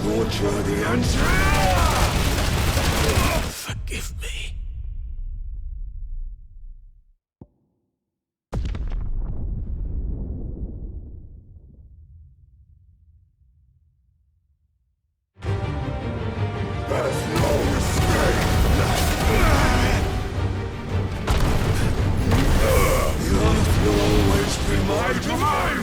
Torture the answer. Forgive me. There's no escape. The earth will always be my domain.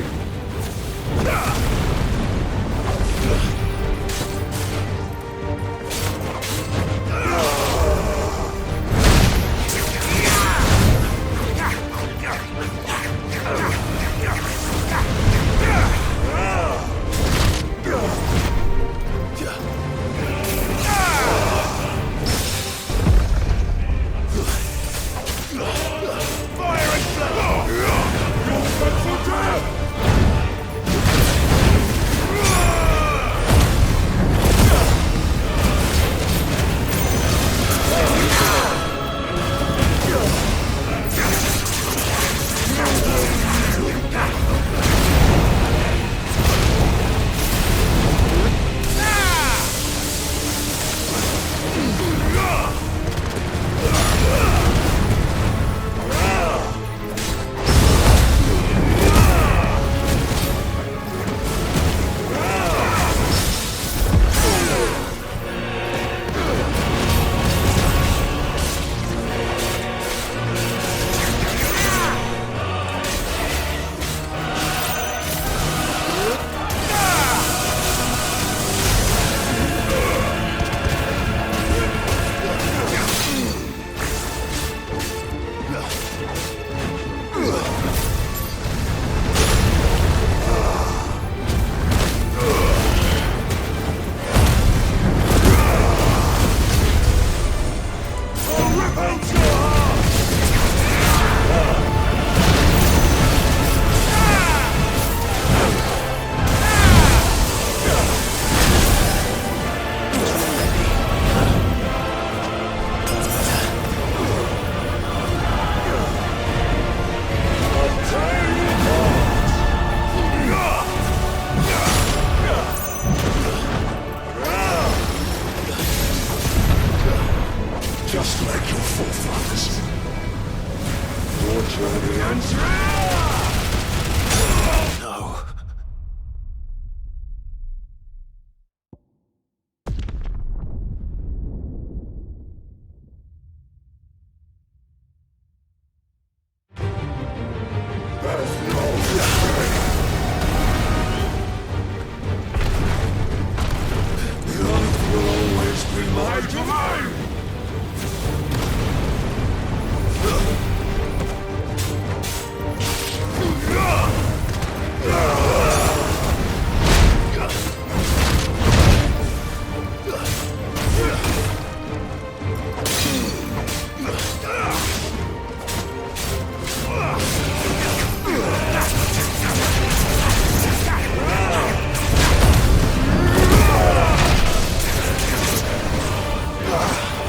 Just like your forefathers. Torture the answer. No. There's no escape. The earth will always be my domain. Ah!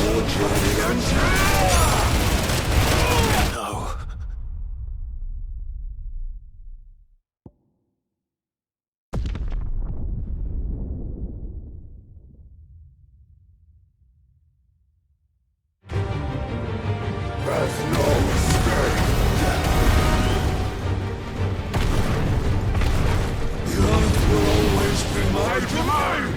Your journey ends now! No. There's no escape! The earth will always be my domain!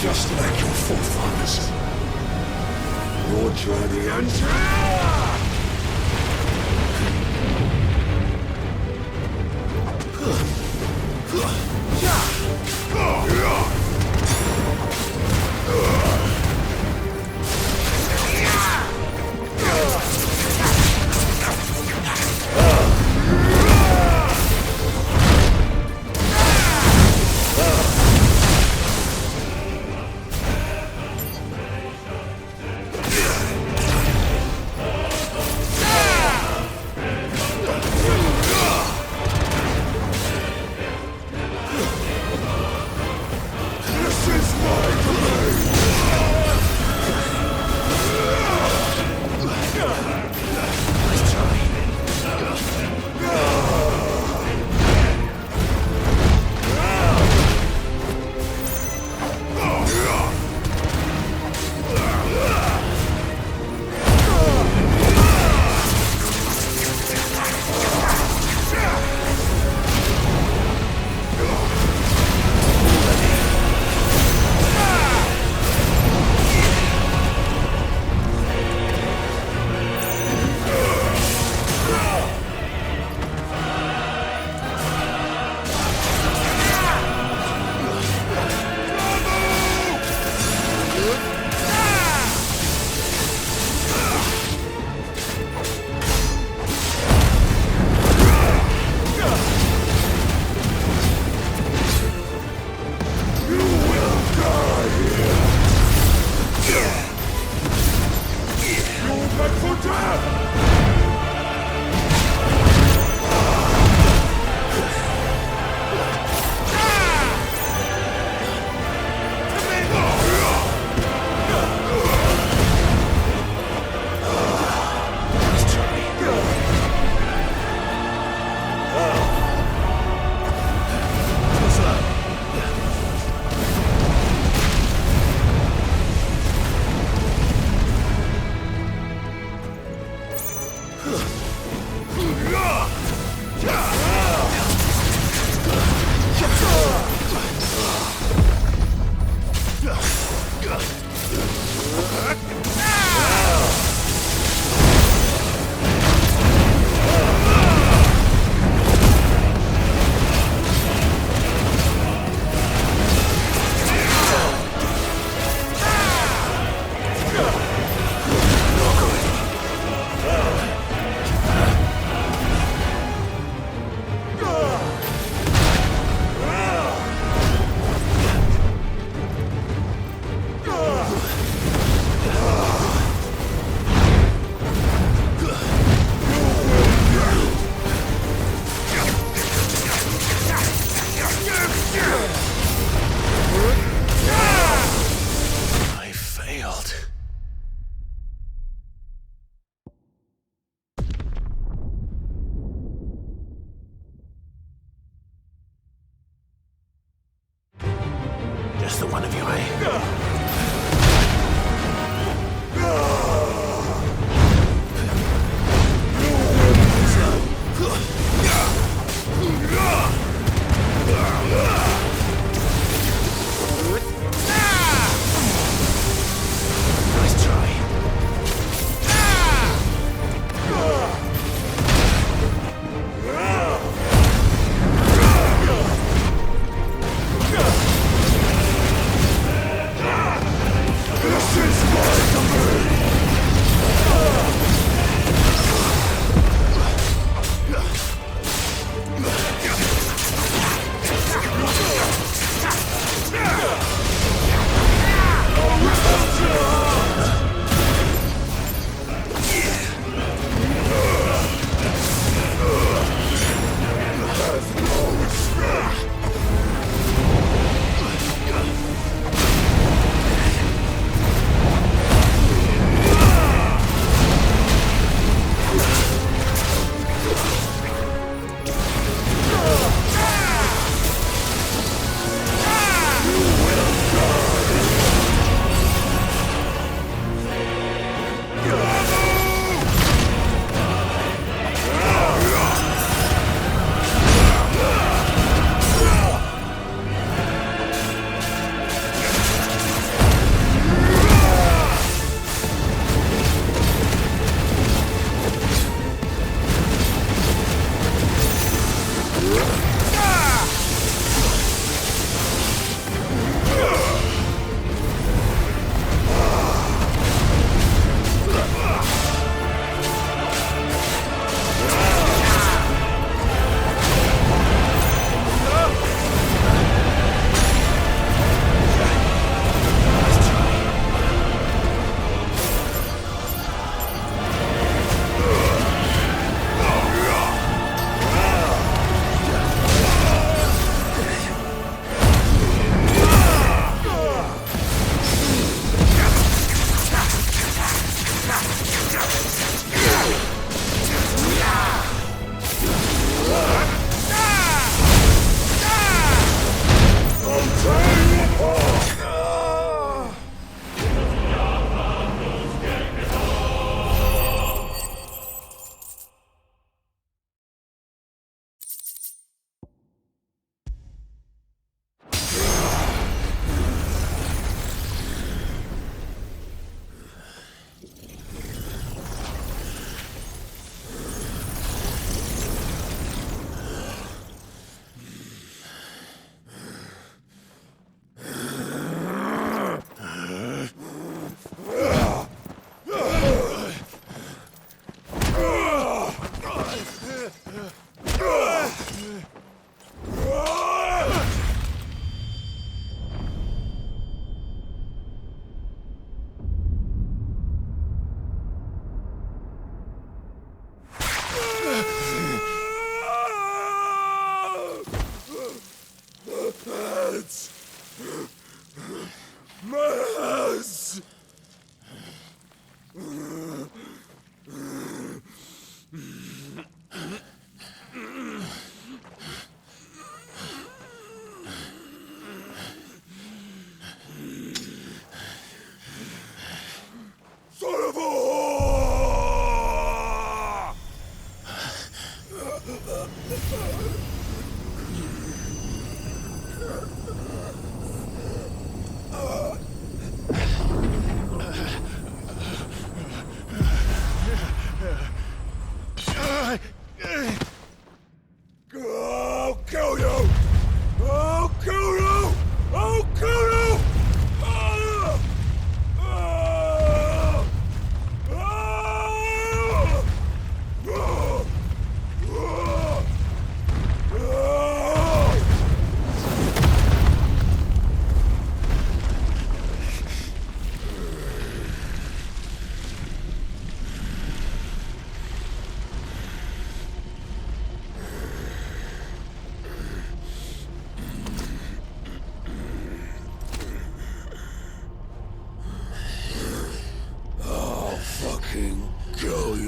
Just like your forefathers. Your journey ends now!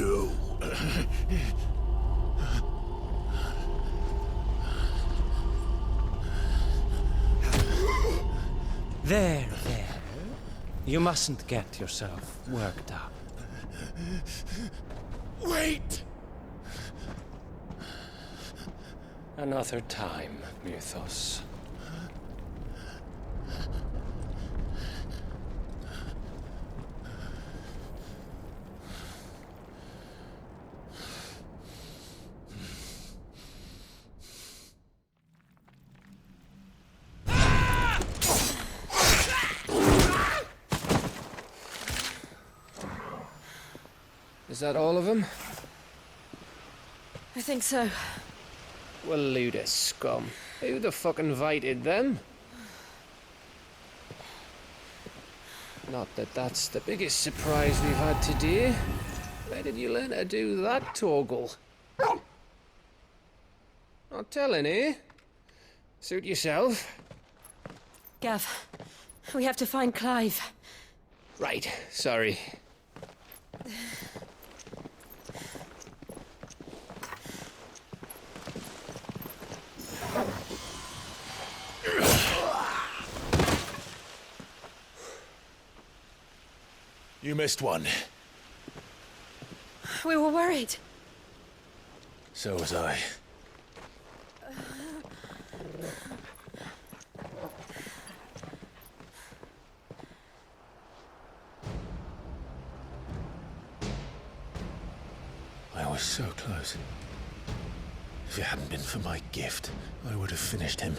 you. There. You mustn't get yourself worked up. Wait! Another time, Mythos. Is that all of them? I think so. Well, load of scum. Who the fuck invited them? Not that that's the biggest surprise we've had today. Where did you learn to do that, Torgal? Not telling, eh? Suit yourself. Gav, we have to find Clive. Right, sorry. You missed one. We were worried. So was I. I was so close. If it hadn't been for my gift, I would have finished him.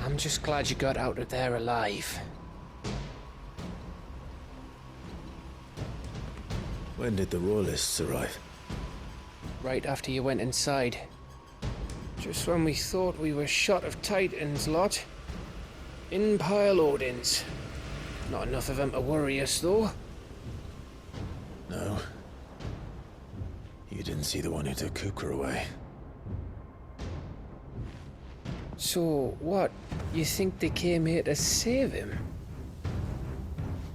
I'm just glad you got out of there alive. When did the Royalists arrive? Right after you went inside. Just when we thought we were shot of Titans, lot. In pile Odins. Not enough of them to worry us, though. No. You didn't see the one who took Kupka away. So, what? You think they came here to save him?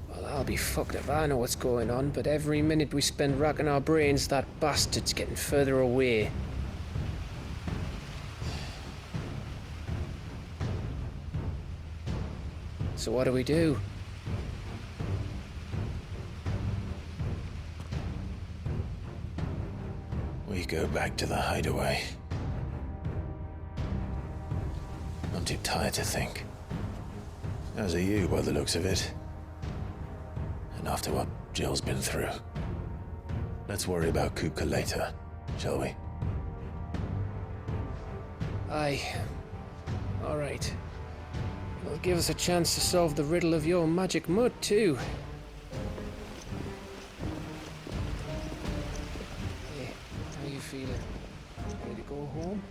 Well, I'll be fucked if I know what's going on, but every minute we spend racking our brains, that bastard's getting further away. So what do we do? We go back to the hideaway. I'm too tired to think. As are you, by the looks of it. And after what Jill's been through. Let's worry about Kupka later, shall we? Aye. All right. It'll give us a chance to solve the riddle of your magic mud, too. Hey, how you feeling? Ready to go home?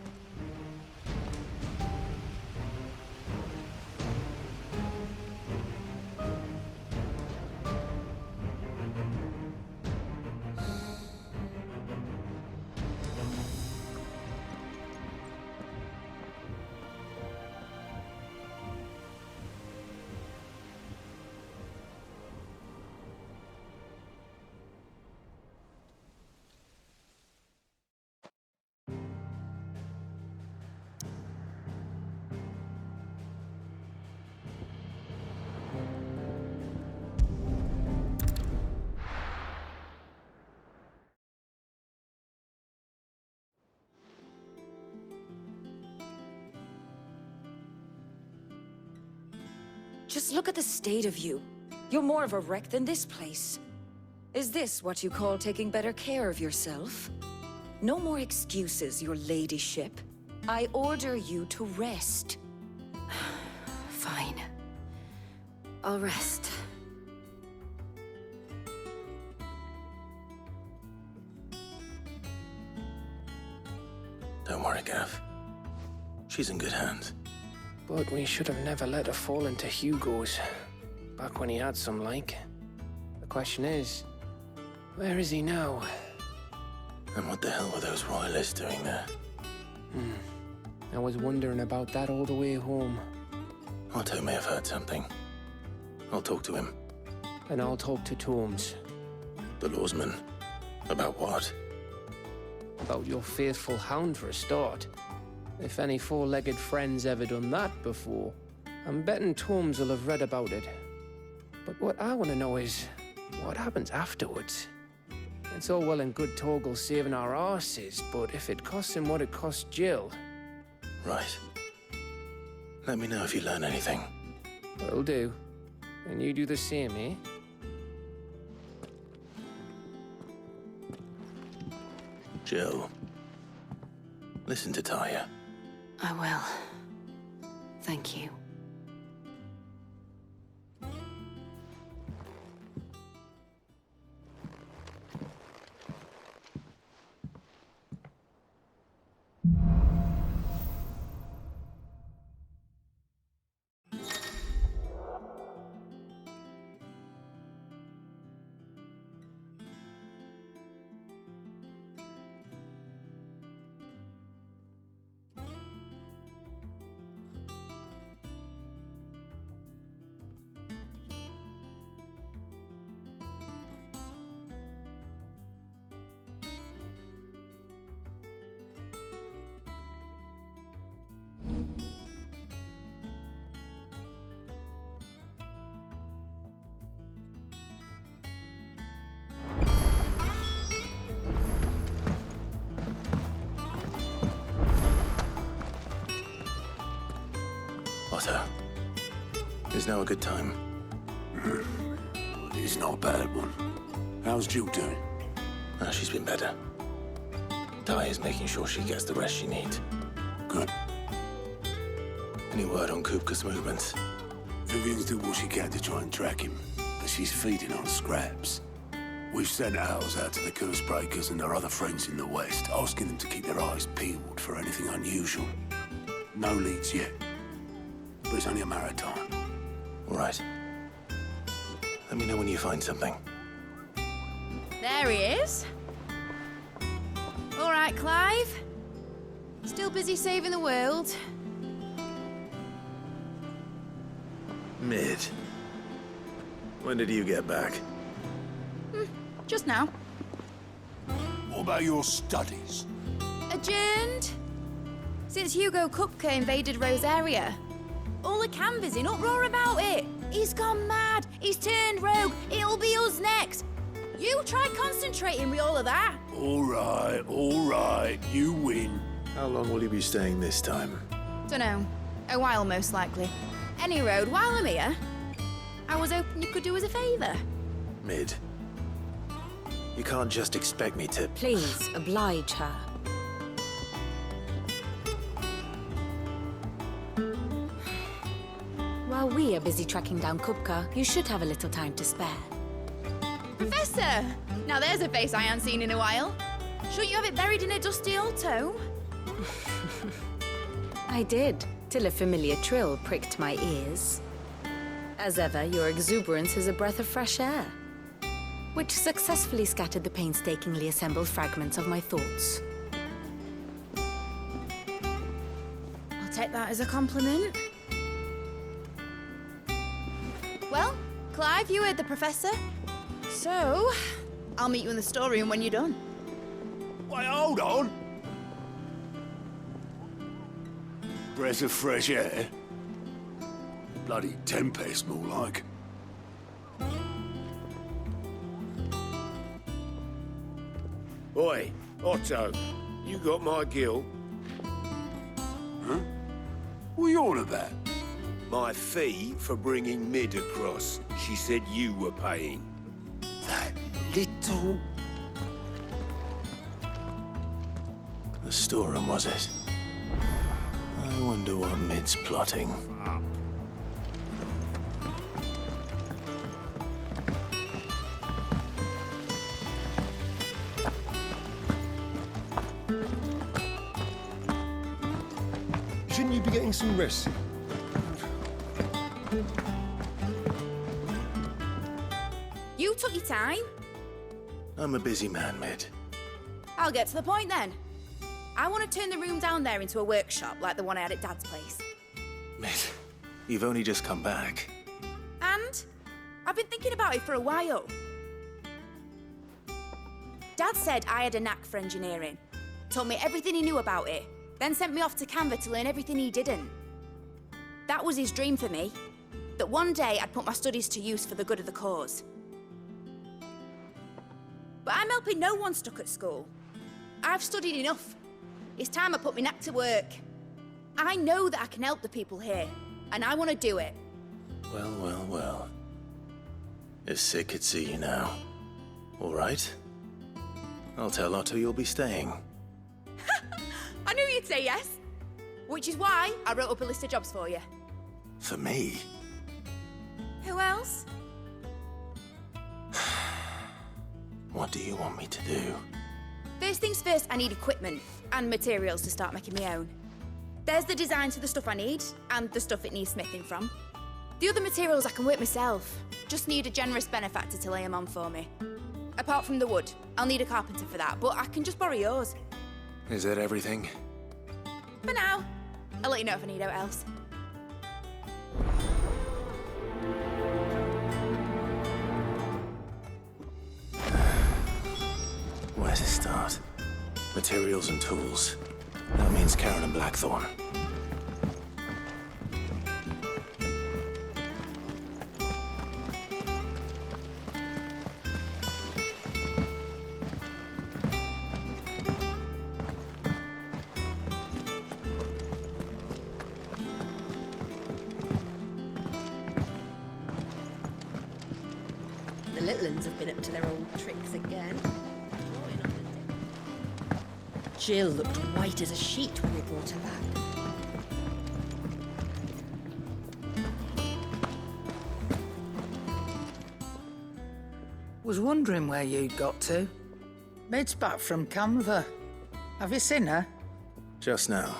Just look at the state of you. You're more of a wreck than this place. Is this what you call taking better care of yourself? No more excuses, your ladyship. I order you to rest. Fine. I'll rest. Don't worry, Gav. She's in good hands. But we should have never let her fall into Hugo's. Back when he had some like. The question is, where is he now? And what the hell were those royalists doing there? I was wondering about that all the way home. Otto may have heard something. I'll talk to him. And I'll talk to Tomes. The lawsman. About what? About your faithful hound for a start. If any four-legged friend's ever done that before, I'm betting Tomes will have read about it. But what I want to know is, what happens afterwards? It's all well and good Torgal saving our arses, but if it costs him what it cost Jill... Right. Let me know if you learn anything. Will do. And you do the same, eh? Jill, listen to Taya. I will. Thank you. Otto, is now a good time? It's not a bad one. How's Jill doing? She's been better. Taya's making sure she gets the rest she needs. Good. Any word on Kupka's movements? Vivian's doing what she can to try and track him, but she's feeding on scraps. We've sent ours out to the curse breakers and their other friends in the west, asking them to keep their eyes peeled for anything unusual. No leads yet, but it's only a matter of time. All right. Let me know when you find something. There he is. All right, Clive. Still busy saving the world. Mid. When did you get back? Just now. What about your studies? Adjourned. Since Hugo Kupka invaded Rosaria. All the canvas in uproar about it. He's gone mad. He's turned rogue. It'll be us next. You try concentrating with all of that. All right, you win. How long will you be staying this time? Dunno. A while, most likely. Any road, while I'm here, I was hoping you could do us a favour. Mid. You can't just expect me to... Please, oblige her. While we are busy tracking down Kupka, you should have a little time to spare. Professor! Now there's a face I haven't seen in a while. Shouldn't you have it buried in a dusty old tome? I did, till a familiar trill pricked my ears. As ever, your exuberance is a breath of fresh air, which successfully scattered the painstakingly assembled fragments of my thoughts. I'll take that as a compliment. Well, Clive, you heard the professor. So, I'll meet you in the storeroom when you're done. Wait, hold on. Breath of fresh air. Bloody tempest, more like. Oi, Otto, you got my gill? Huh? What are you on about? My fee for bringing Mid across. She said you were paying. That little... The storeroom, was it? I wonder what Mid's plotting. Shouldn't you be getting some rest? You took your time. I'm a busy man, Mid. I'll get to the point then. I want to turn the room down there into a workshop like the one I had at Dad's place. Mid, you've only just come back. And I've been thinking about it for a while. Dad said I had a knack for engineering. Told me everything he knew about it, then sent me off to Canva to learn everything he didn't. That was his dream for me, that one day I'd put my studies to use for the good of the cause. But I'm helping no one stuck at school. I've studied enough. It's time I put my knack to work. I know that I can help the people here, and I want to do it. Well, well, well. If Sid could see you now. All right. I'll tell Otto you'll be staying. I knew you'd say yes. Which is why I wrote up a list of jobs for you. For me? Who else? What do you want me to do? First things first, I need equipment and materials to start making my own. There's the designs for the stuff I need, and the stuff it needs smithing from. The other materials I can work myself. Just need a generous benefactor to lay them on for me. Apart from the wood, I'll need a carpenter for that, but I can just borrow yours. Is that everything? For now. I'll let you know if I need out else. Where to start? Materials and tools. That means Karen and Blackthorn. The little uns have been up to their old tricks again. Jill looked white as a sheet when they brought her back. Was wondering where you'd got to. Mid's back from Canva. Have you seen her? Just now.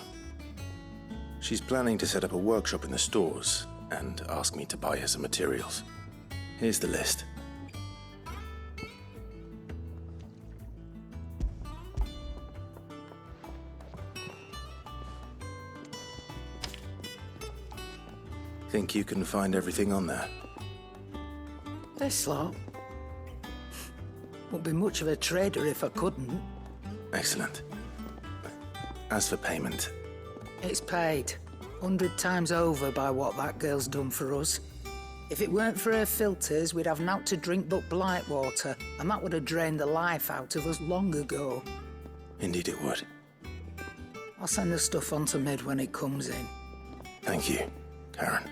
She's planning to set up a workshop in the stores and ask me to buy her some materials. Here's the list. Think you can find everything on there? This lot. Wouldn't be much of a trader if I couldn't. Excellent. As for payment, It's paid 100 times over by what that girl's done for us. If it weren't for her filters, we'd have naught to drink but blight water, and that would have drained the life out of us long ago. indeed it would. I'll send the stuff on to Mid when it comes in. Thank you, Karen.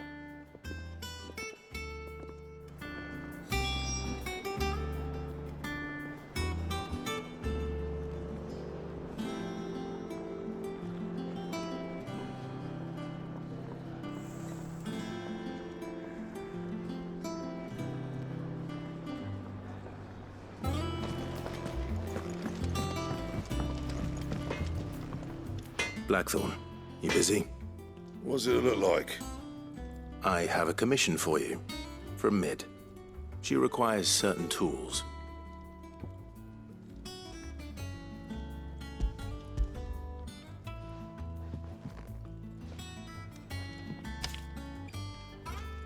Blackthorn, you busy? What's it look like? I have a commission for you. From Mid. She requires certain tools.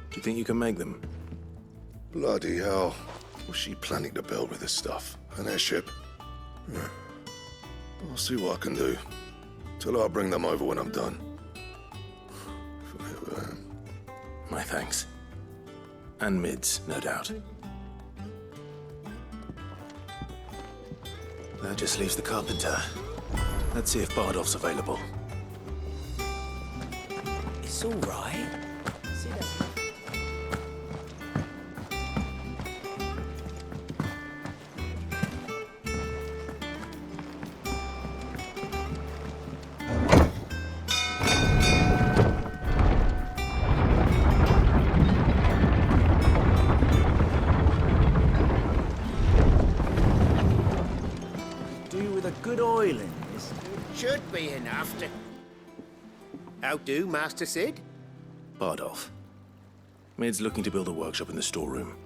Do you think you can make them? Bloody hell. What's she planning to build with this stuff? An airship? Yeah. I'll see what I can do. Tell her I'll bring them over when I'm done. If I ever am. My thanks. And Mid's, no doubt. That just leaves the carpenter. Let's see if Bardolph's available. It's all right. Good oil in this. Should be enough to... How do, Master Sid? Bardolph. Mid's looking to build a workshop in the storeroom,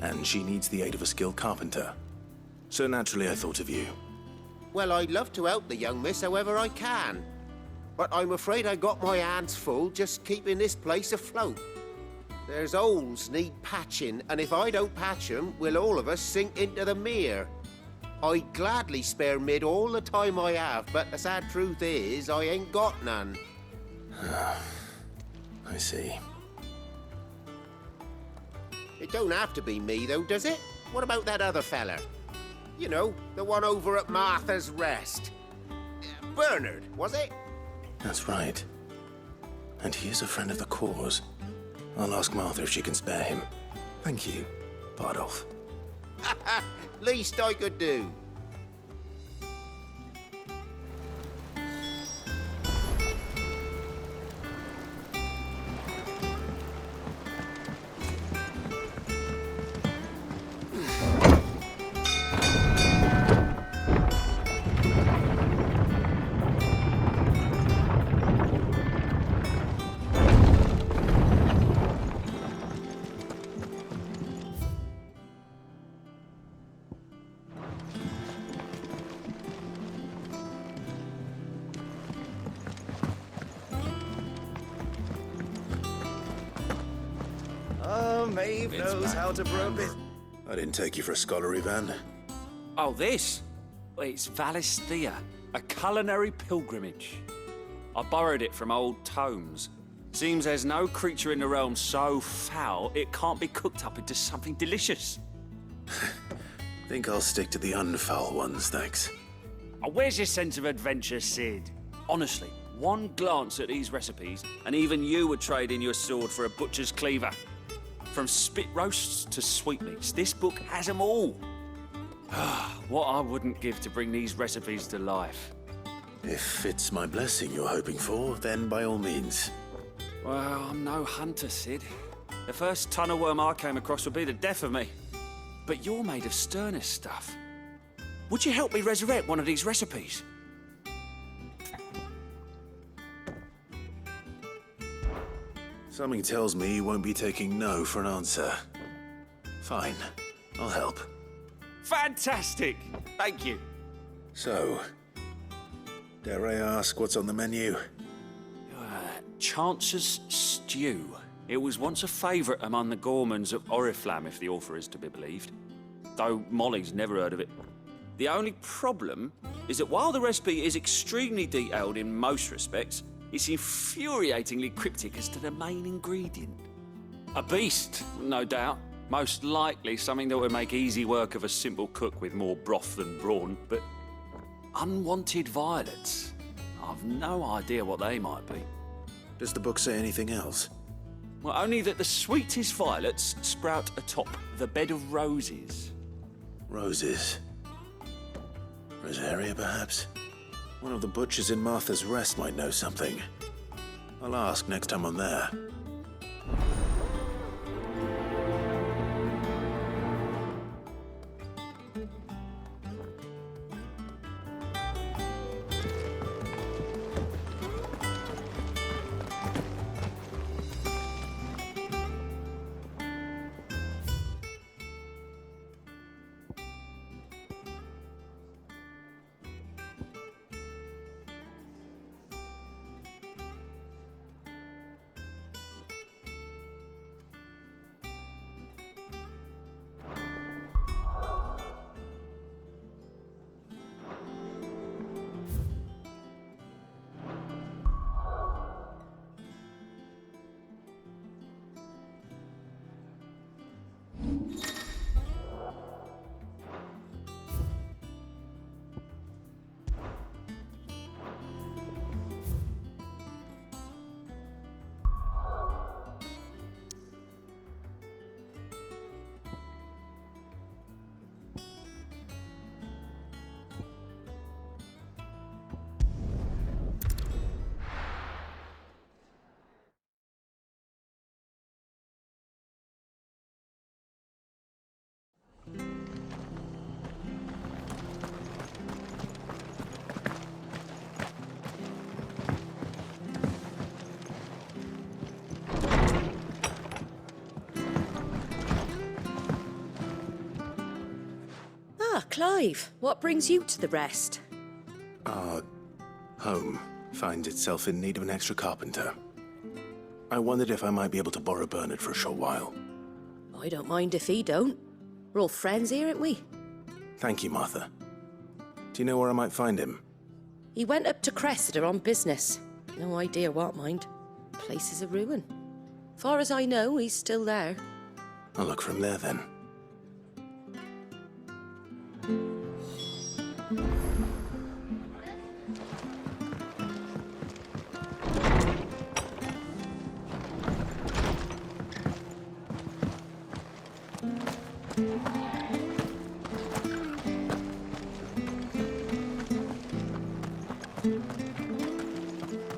and she needs the aid of a skilled carpenter. So naturally I thought of you. Well, I'd love to help the young miss however I can. But I'm afraid I got my hands full just keeping this place afloat. There's holes need patching, and if I don't patch 'em, we'll all of us sink into the mere. I'd gladly spare Mid all the time I have, but the sad truth is, I ain't got none. I see. It don't have to be me, though, does it? What about that other fella? You know, the one over at Martha's Rest. Bernard, was it? That's right. And he is a friend of the cause. I'll ask Martha if she can spare him. Thank you, Bardolph. Least I could do. Maeve knows how to brew a bit. I didn't take you for a scholarly van. Oh, this? Well, it's Valisthea, a culinary pilgrimage. I borrowed it from old tomes. Seems there's no creature in the realm so foul it can't be cooked up into something delicious. Think I'll stick to the unfoul ones, thanks. Oh, where's your sense of adventure, Sid? Honestly, one glance at these recipes, and even you would trade in your sword for a butcher's cleaver. From spit roasts to sweetmeats, this book has them all. What I wouldn't give to bring these recipes to life. If it's my blessing you're hoping for, then by all means. Well, I'm no hunter, Sid. The first tunnel worm I came across would be the death of me. But you're made of sterner stuff. Would you help me resurrect one of these recipes? Something tells me you won't be taking no for an answer. Fine, I'll help. Fantastic! Thank you. So, dare I ask what's on the menu? Chance's Stew. It was once a favourite among the gourmands of Oriflamme, if the author is to be believed. Though Molly's never heard of it. The only problem is that while the recipe is extremely detailed in most respects, it's infuriatingly cryptic as to the main ingredient. A beast, no doubt. Most likely something that would make easy work of a simple cook with more broth than brawn, but unwanted violets. I've no idea what they might be. Does the book say anything else? Well, only that the sweetest violets sprout atop the bed of roses. Roses. Rosaria, perhaps? One of the butchers in Martha's Rest might know something. I'll ask next time I'm there. Clive, what brings you to the Rest? Our home finds itself in need of an extra carpenter. I wondered if I might be able to borrow Bernard for a short while. I don't mind if he don't. We're all friends here, aren't we? Thank you, Martha. Do you know where I might find him? He went up to Cressida on business. No idea what, mind. Place is a ruin. Far as I know, he's still there. I'll look from there then.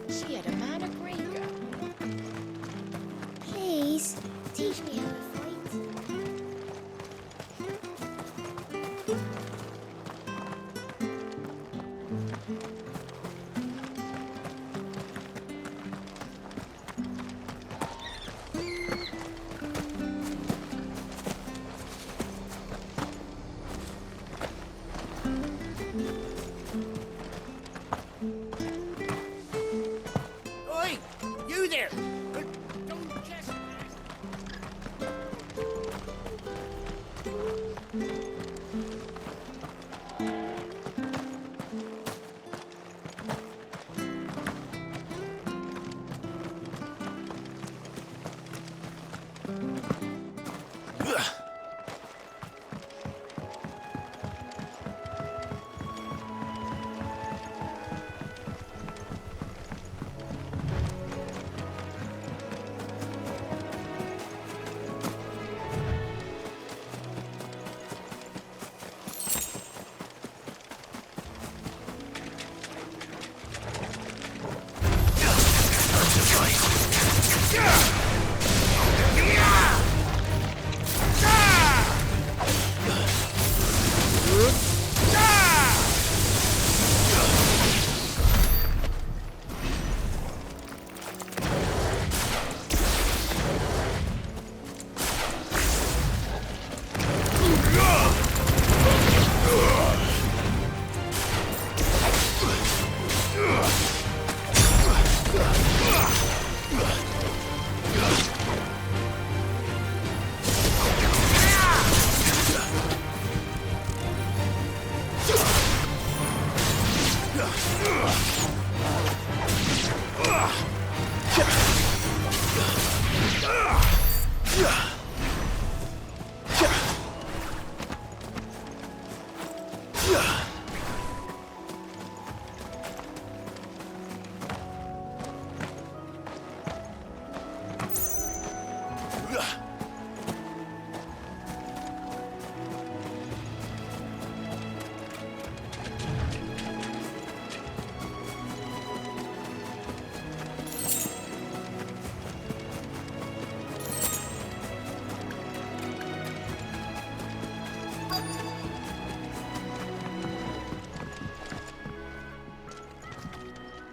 She had a man of Greengo. Please, teach me how to fight. Oi! You there! Don't just...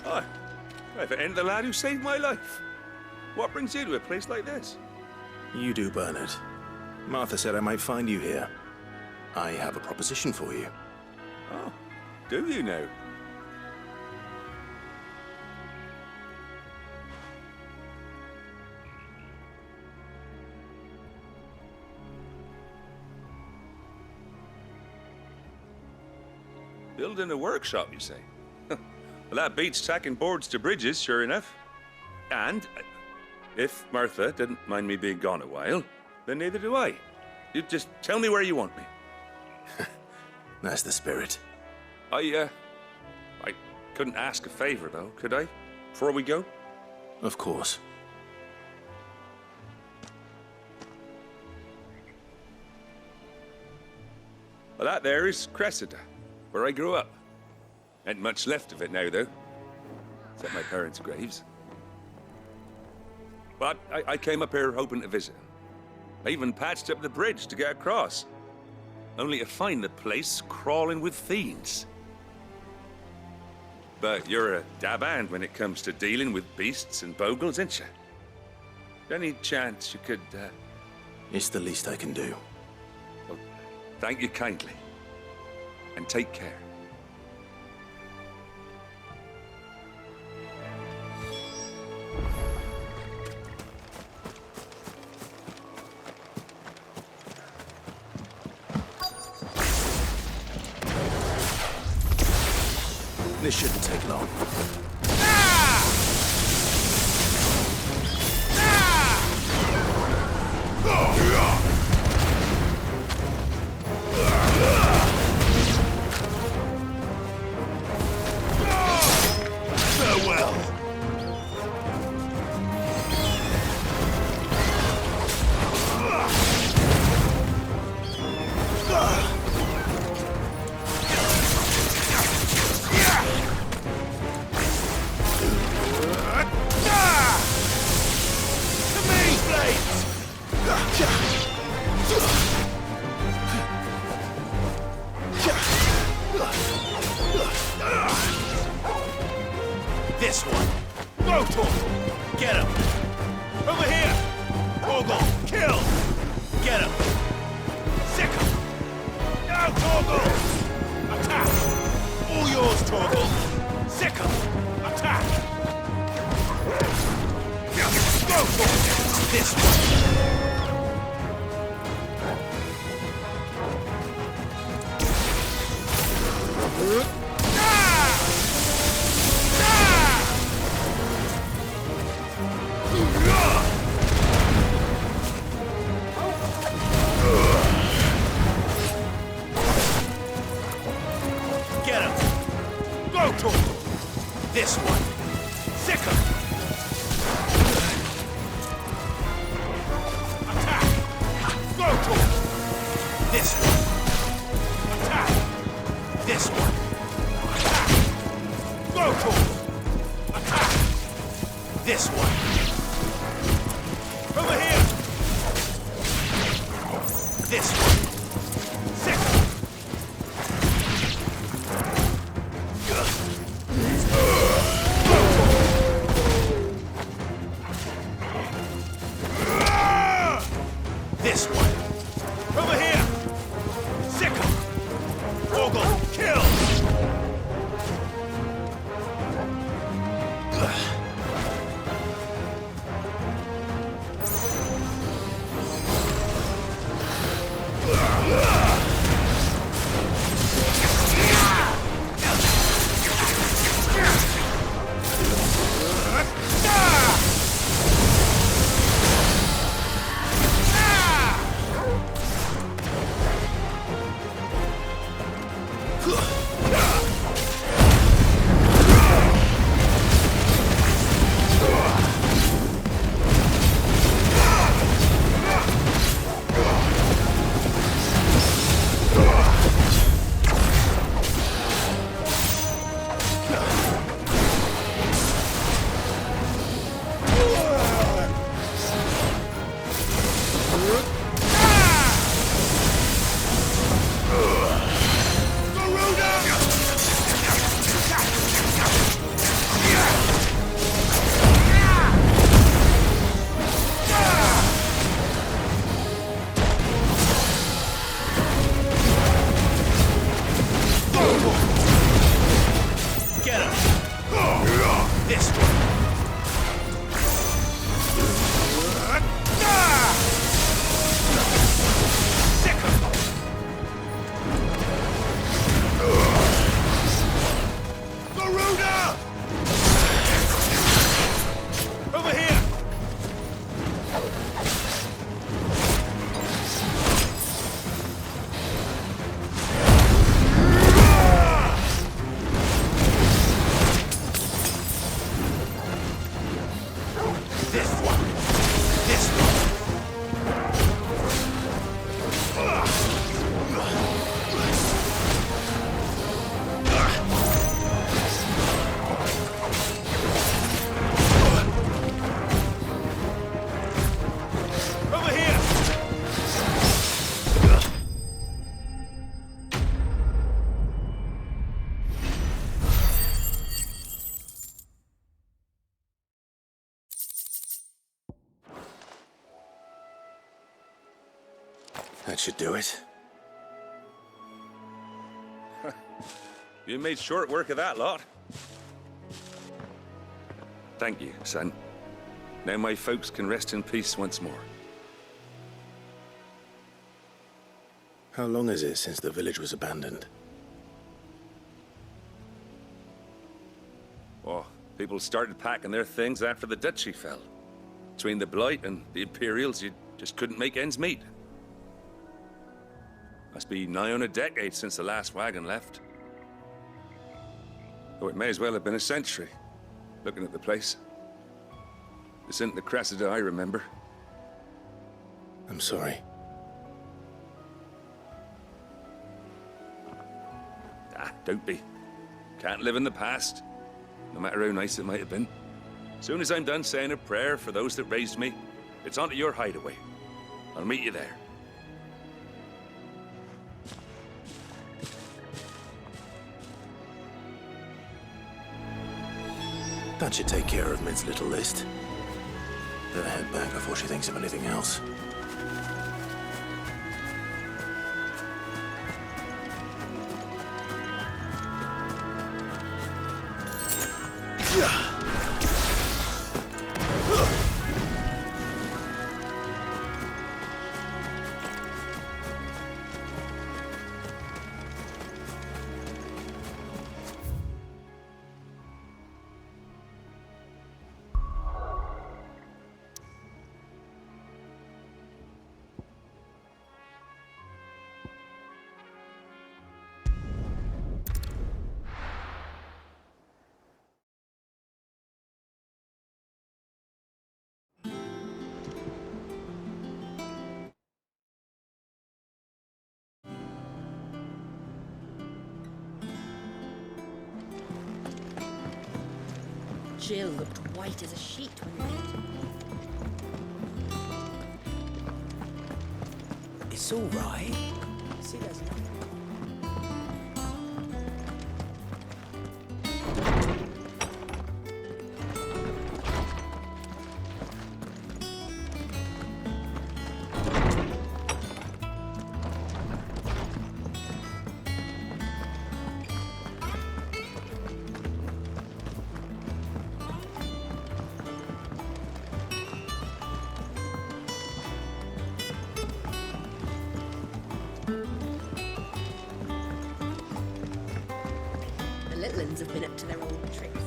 Hi. If it ain't the lad who saved my life. What brings you to a place like this? You do, Bernard. Martha said I might find you here. I have a proposition for you. Oh, do you now? Building a workshop, you say? Well, that beats tacking boards to bridges, sure enough. And if Martha didn't mind me being gone a while, then neither do I. You just tell me where you want me. That's the spirit. I couldn't ask a favor, though, could I? Before we go? Of course. Well, that there is Cressida, where I grew up. Ain't much left of it now, though. Except my parents' graves. But I came up here hoping to visit. I even patched up the bridge to get across. Only to find the place crawling with fiends. But you're a dab hand when it comes to dealing with beasts and bogles, ain't you? Any chance you could, It's the least I can do. Well, thank you kindly. And take care. This shouldn't take long. Farewell. This one. Go, Torgal. Get him. Over here. Torgal, kill. Get him. Sick him. Now, Torgal. Attack. All yours, Torgal. Sick him. Attack. Go, Torgal. This one. Get him! Go, Torgal! This one! Sick him! Attack! Go, Torgal! This one! Attack! This one! Attack! Go, Torgal! Attack! This one! Over here! This one! Sick him! This one! Over here! Sick him! Torgal, kill! That should do it. You made short work of that lot. Thank you, son. Now my folks can rest in peace once more. How long is it since the village was abandoned? People started packing their things after the duchy fell. Between the Blight and the Imperials, you just couldn't make ends meet. Must be nigh on a decade since the last wagon left. Oh, it may as well have been a century, looking at the place. This isn't the Cressida I remember. I'm sorry. Don't be. Can't live in the past, no matter how nice it might have been. Soon as I'm done saying a prayer for those that raised me, it's on to your hideaway. I'll meet you there. That should take care of Mid's little list. Better head back before she thinks of anything else. Jill looked white as a sheet when we met. It's all right. See, there's nothing. The little ones have been up to their old tricks.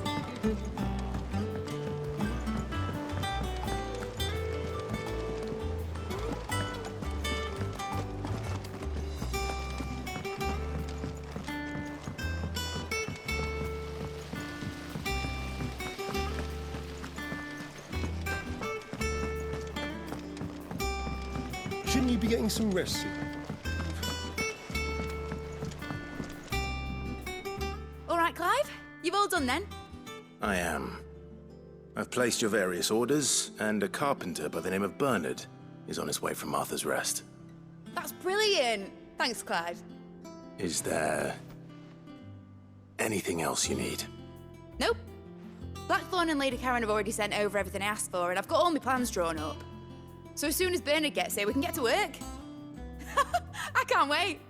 Shouldn't you be getting some rest soon? All right, Clive? You've all done then? I am. I've placed your various orders, and a carpenter by the name of Bernard is on his way from Martha's Rest. That's brilliant. Thanks, Clive. Is there anything else you need? Nope. Blackthorn and Lady Karen have already sent over everything I asked for, and I've got all my plans drawn up. So as soon as Bernard gets here, we can get to work. I can't wait.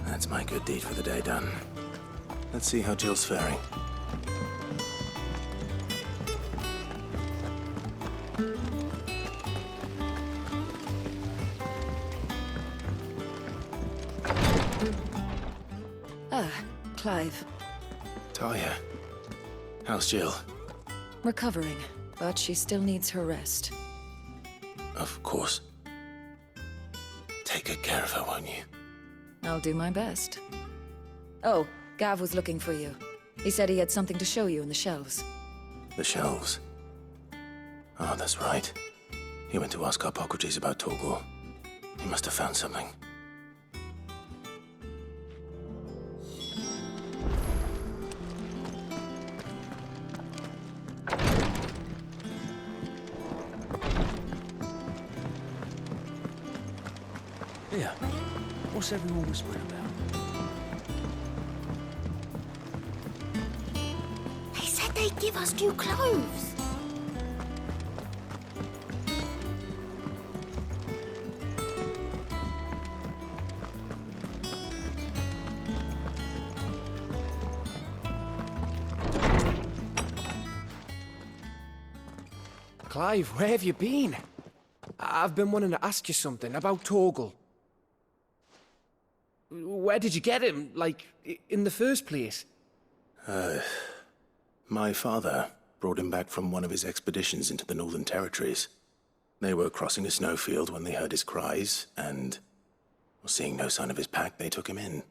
That's my good deed for the day done. Let's see how Jill's faring. Clive. Talia, how's Jill? Recovering, but she still needs her rest. Of course. Take good care of her, won't you? I'll do my best. Oh, Gav was looking for you. He said he had something to show you in the shelves. The shelves. Oh, that's right. He went to ask Hippocrates about Torgor. He must have found something. Yeah. What's everyone whispering about? They said they'd give us new clothes. Clive, where have you been? I've been wanting to ask you something about Torgal. Where did you get him, like, in the first place? My father brought him back from one of his expeditions into the Northern Territories. They were crossing a snowfield when they heard his cries, and, seeing no sign of his pack, they took him in.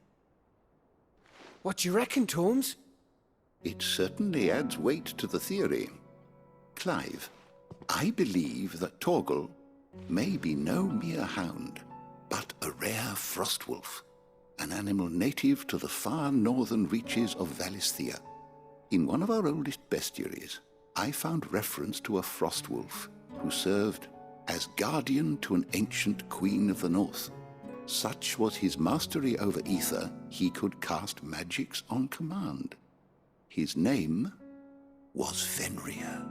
What do you reckon, Tomes? It certainly adds weight to the theory. Clive, I believe that Torgal may be no mere hound, but a rare frostwolf, an animal native to the far northern reaches of Valisthea. In one of our oldest bestiaries, I found reference to a frostwolf who served as guardian to an ancient queen of the north. Such was his mastery over ether, he could cast magics on command. His name was Fenrir.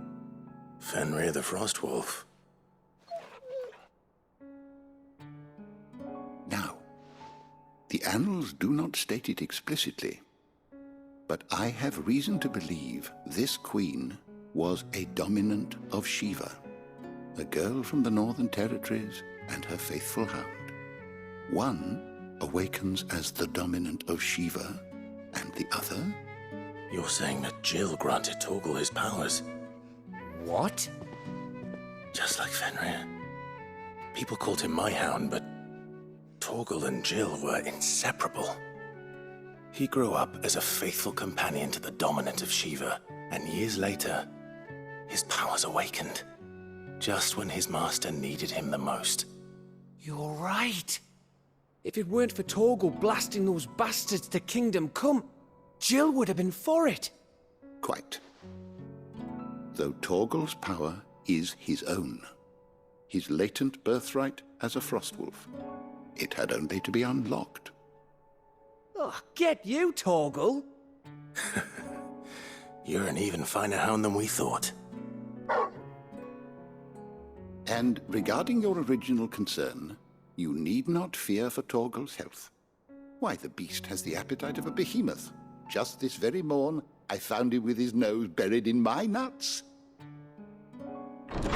Fenrir the Frostwolf. Now, the annals do not state it explicitly, but I have reason to believe this queen was a dominant of Shiva, a girl from the Northern Territories and her faithful hound. One awakens as the dominant of Shiva, and the other? You're saying that Jill granted Torgal his powers? What? Just like Fenrir. People called him my hound, but Torgal and Jill were inseparable. He grew up as a faithful companion to the dominant of Shiva, and years later, his powers awakened, just when his master needed him the most. You're right. If it weren't for Torgal blasting those bastards to Kingdom Come, Jill would have been for it. Quite. Though Torgal's power is his own, his latent birthright as a frostwolf, it had only to be unlocked. Oh, get you, Torgal! You're an even finer hound than we thought. And regarding your original concern, you need not fear for Torgal's health. Why, the beast has the appetite of a behemoth. Just this very morn, I found him with his nose buried in my nuts. There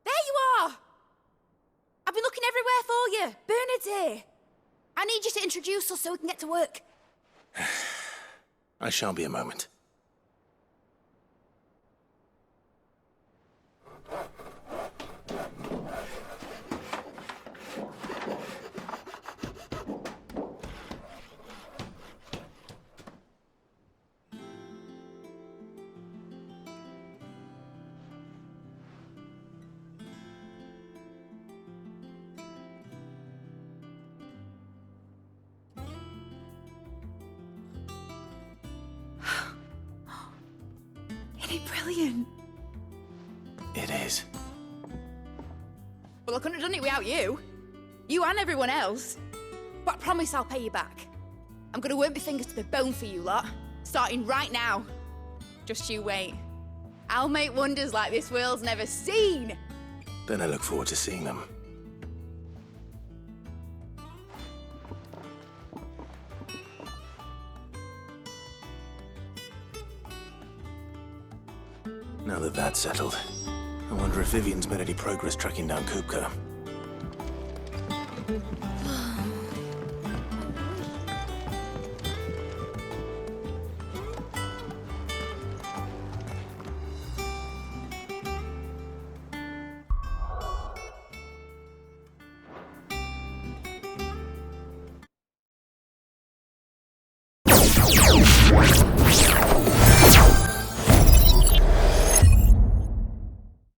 you are! I've been looking everywhere for you. Bernard's here. I need you to introduce us so we can get to work. I shan't be a moment. Isn't it brilliant? It is. Well, I couldn't have done it without you. You and everyone else. But I promise I'll pay you back. I'm gonna work my fingers to the bone for you lot, starting right now. Just you wait. I'll make wonders like this world's never seen. Then I look forward to seeing them. Now that that's settled, I wonder if Vivian's made any progress tracking down Kupka.